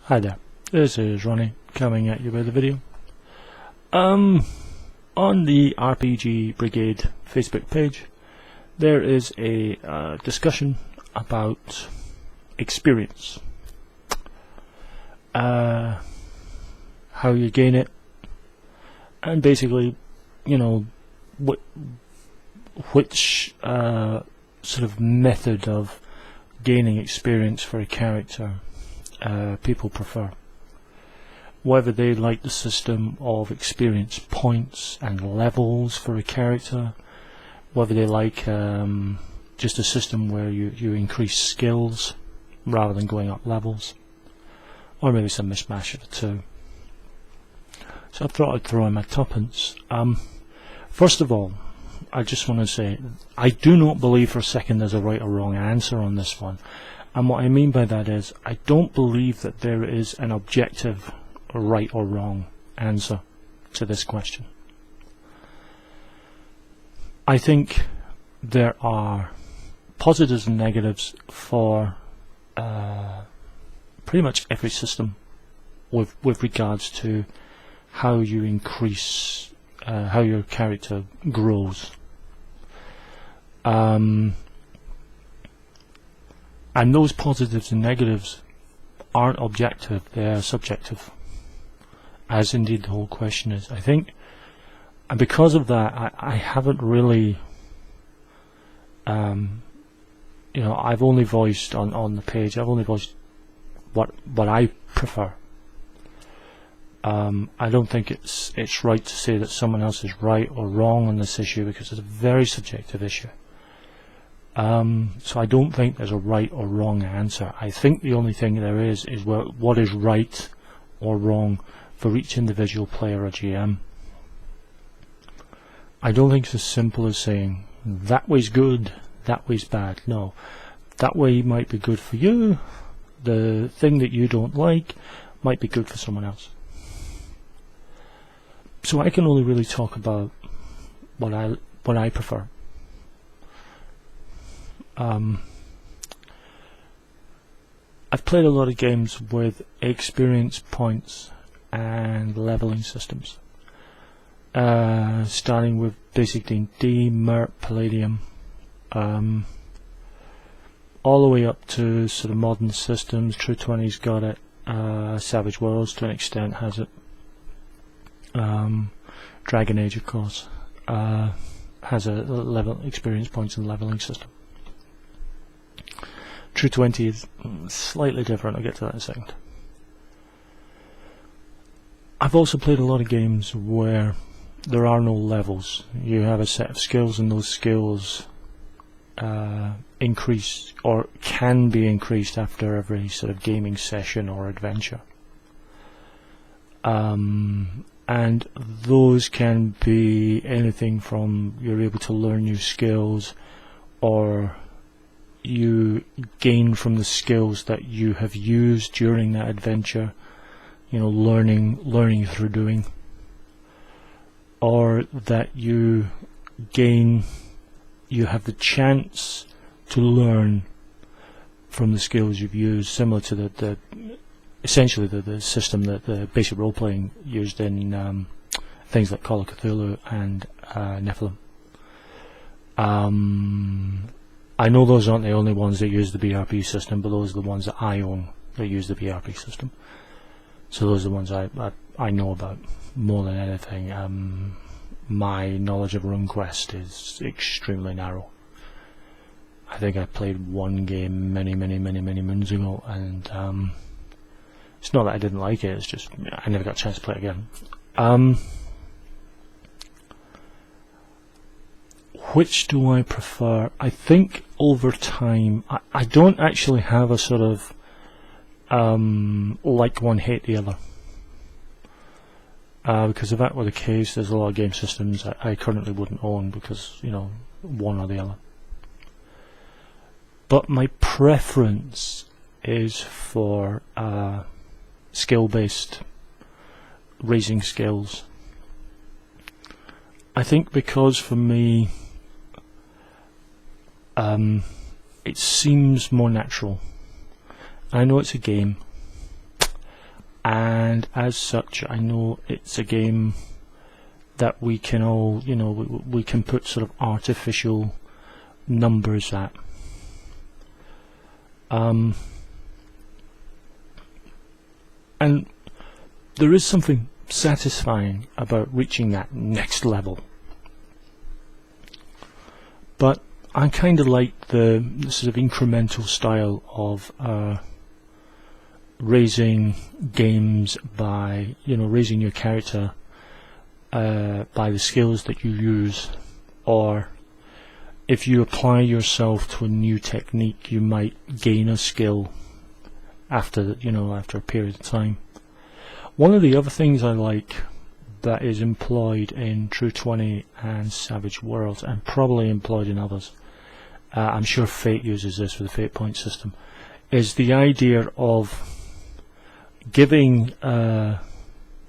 Hi there, this is Ronnie coming at you with a video. On the RPG Brigade Facebook page there is a discussion about experience, how you gain it, and basically, you know, which sort of method of gaining experience for a character people prefer. Whether they like the system of experience points and levels for a character, whether they like just a system where you increase skills rather than going up levels, or maybe some mishmash of the two. So I thought I'd throw in my tuppence. First of all, I just want to say I do not believe for a second there's a right or wrong answer on this one. And what I mean by that is, I don't believe that there is an objective right or wrong answer to this question. I think there are positives and negatives for pretty much every system with regards to how you increase, how your character grows. And those positives and negatives aren't objective, they are subjective, as indeed the whole question is. I think, and because of that, I haven't really, you know, I've only voiced on the page, I've only voiced what I prefer. I don't think it's right to say that someone else is right or wrong on this issue, because it's a very subjective issue. So I don't think there's a right or wrong answer. I think the only thing there is what is right or wrong for each individual player or GM. I don't think it's as simple as saying that way's good, that way's bad. No, that way might be good for you, the thing that you don't like might be good for someone else. So I can only really talk about what I prefer. I've played a lot of games with experience points and leveling systems, starting with basic D&D, MERP, Palladium, all the way up to sort of modern systems. True 20's got it, Savage Worlds to an extent has it, Dragon Age of course has a experience points and leveling system. True 20 is slightly different, I'll get to that in a second. I've also played a lot of games where there are no levels. You have a set of skills, and those skills increase or can be increased after every sort of gaming session or adventure. And those can be anything from you're able to learn new skills, or you gain from the skills that you have used during that adventure, you know, learning through doing, or that you have the chance to learn from the skills you've used, similar to essentially the system that the basic role playing used in things like Call of Cthulhu and Nephilim. I know those aren't the only ones that use the BRP system, but those are the ones that I own that use the BRP system. So those are the ones I know about more than anything. My knowledge of RuneQuest is extremely narrow. I think I played one game many moons ago, and it's not that I didn't like it, it's just I never got a chance to play it again. Which do I prefer? I think over time, I don't actually have a sort of like one, hate the other. Because if that were the case, there's a lot of game systems I currently wouldn't own because, you know, one or the other. But my preference is for skill-based raising skills. I think because for me, it seems more natural. I know it's a game, and as such I know it's a game that we can all, you know, we can put sort of artificial numbers at. And there is something satisfying about reaching that next level. But I kind of like the sort of incremental style of raising games by, you know, raising your character by the skills that you use, or if you apply yourself to a new technique, you might gain a skill after, you know, after a period of time. One of the other things I like that is employed in True 20 and Savage Worlds, and probably employed in others, I'm sure Fate uses this with the Fate point system, is the idea of giving,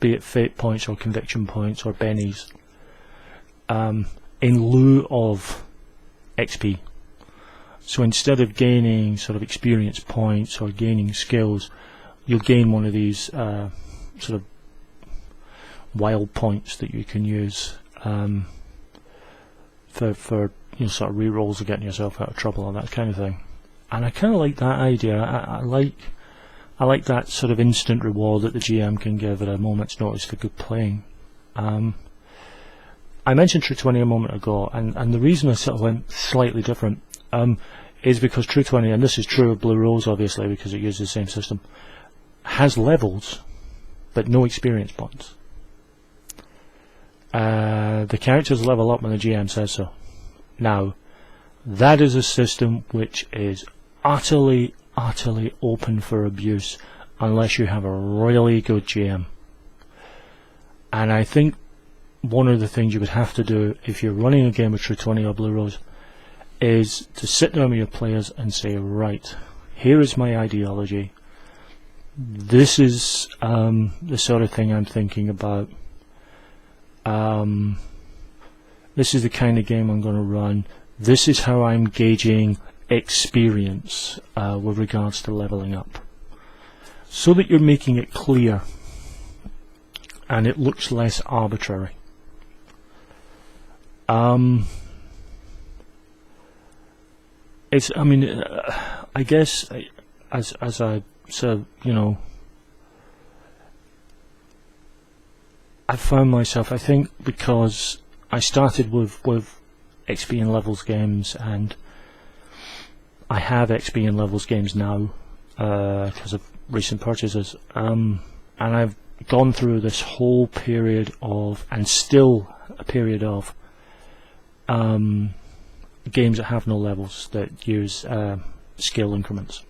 be it Fate points or conviction points or bennies, in lieu of XP. So instead of gaining sort of experience points or gaining skills, you'll gain one of these sort of wild points that you can use for you know, sort of re-rolls or getting yourself out of trouble and that kind of thing. And I kind of like that idea. I like that sort of instant reward that the GM can give at a moment's notice for good playing. I mentioned True 20 a moment ago, and the reason I sort of went slightly different is because True 20, and this is true of Blue Rose obviously because it uses the same system, has levels but no experience points. The characters level up when the GM says so. Now, that is a system which is utterly open for abuse unless you have a really good GM. And I think one of the things you would have to do if you're running a game of True 20 or Blue Rose is to sit down with your players and say, right, here is my ideology, this is the sort of thing I'm thinking about, this is the kind of game I'm going to run, this is how I'm gauging experience with regards to leveling up, so that you're making it clear and it looks less arbitrary. It's, I mean, I guess as I said, you know, I found myself, I think because I started with XP and levels games, and I have XP and levels games now because of recent purchases, and I've gone through this whole period of, and still a period of, games that have no levels, that use skill increments.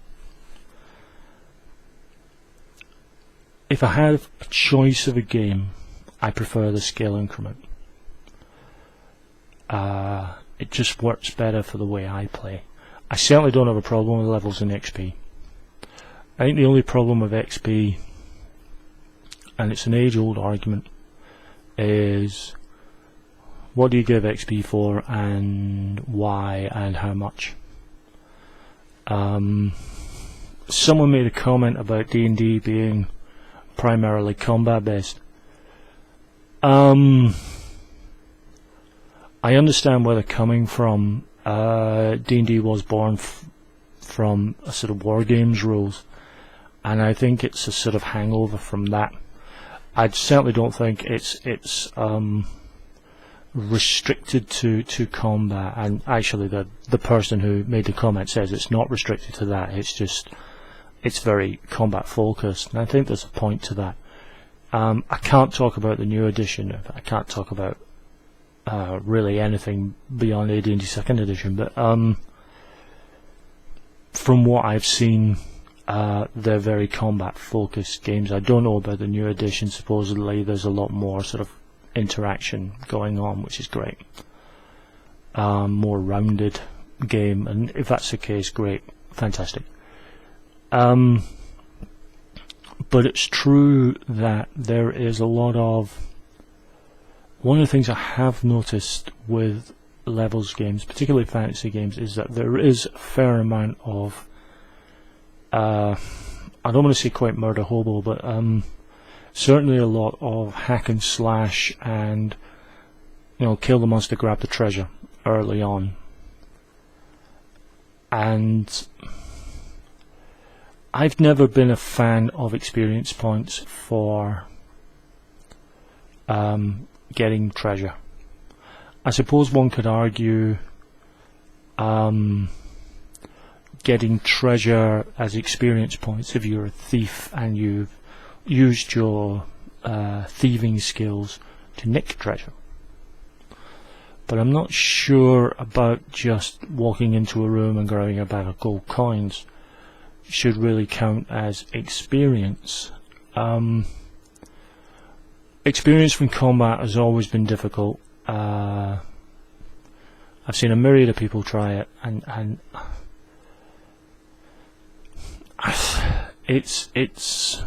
If I have a choice of a game, I prefer the skill increment. It just works better for the way I play. I certainly don't have a problem with levels in XP. I think the only problem with XP, and it's an age-old argument, is what do you give XP for and why and how much? Someone made a comment about D&D being primarily combat based. I understand where they're coming from. D&D was born from a sort of war games rules, and I think it's a sort of hangover from that. I certainly don't think it's restricted to combat, and actually the person who made the comment says it's not restricted to that, it's just, it's very combat focused, and I think there's a point to that. I can't talk about the new edition, I can't talk about really anything beyond AD&D 2nd edition, but from what I've seen, they're very combat focused games. I don't know about the new edition. Supposedly there's a lot more sort of interaction going on, which is great. More rounded game, and if that's the case, great, fantastic. But it's true that there is a lot of, one of the things I have noticed with levels games, particularly fantasy games, is that there is a fair amount of I don't want to say quite murder hobo, but certainly a lot of hack and slash and, you know, kill the monster, grab the treasure early on. And I've never been a fan of experience points for getting treasure. I suppose one could argue getting treasure as experience points if you're a thief and you've used your thieving skills to nick treasure. But I'm not sure about just walking into a room and grabbing a bag of gold coins should really count as experience. Experience from combat has always been difficult. I've seen a myriad of people try it, and it's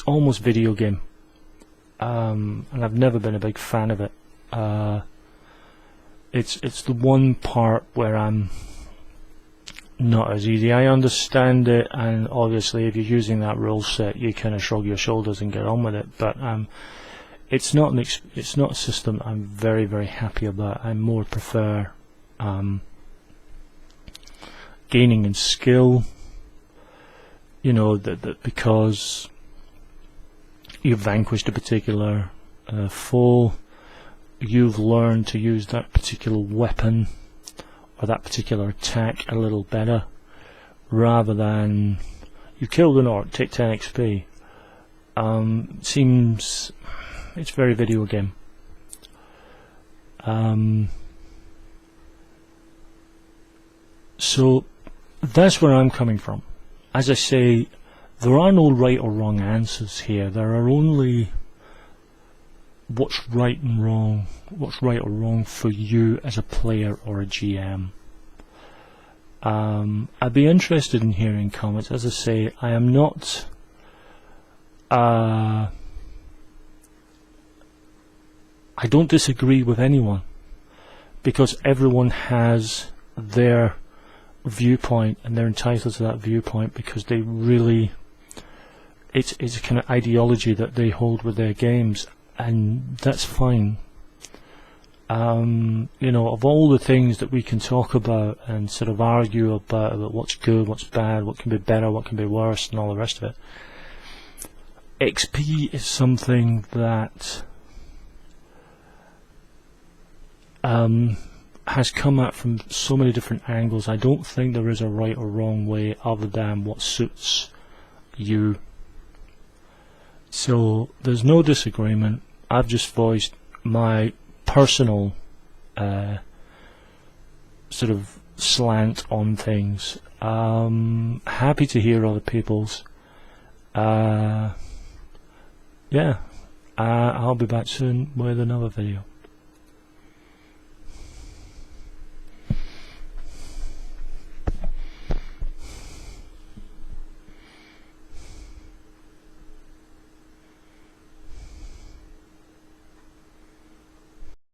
almost video game, and I've never been a big fan of it. It's the one part where I'm not as easy. I understand it, and obviously if you're using that rule set you kind of shrug your shoulders and get on with it, but it's not a system I'm very, very happy about. I more prefer gaining in skill, you know, that because you've vanquished a particular foe, you've learned to use that particular weapon or that particular attack a little better, rather than you killed an orc, take 10 XP. Seems it's very video game. So that's where I'm coming from. As I say, there are no right or wrong answers here. There are only what's right and wrong, what's right or wrong for you as a player or a GM. I'd be interested in hearing comments. As I say, I am not I don't disagree with anyone, because everyone has their viewpoint and they're entitled to that viewpoint because they really, it's a kind of ideology that they hold with their games, and that's fine. You know, of all the things that we can talk about and sort of argue about what's good, what's bad, what can be better, what can be worse, and all the rest of it, XP is something that has come at from so many different angles. I don't think there is a right or wrong way other than what suits you. So there's no disagreement. I've just voiced my personal sort of slant on things. Happy to hear other people's. Yeah, I'll be back soon with another video.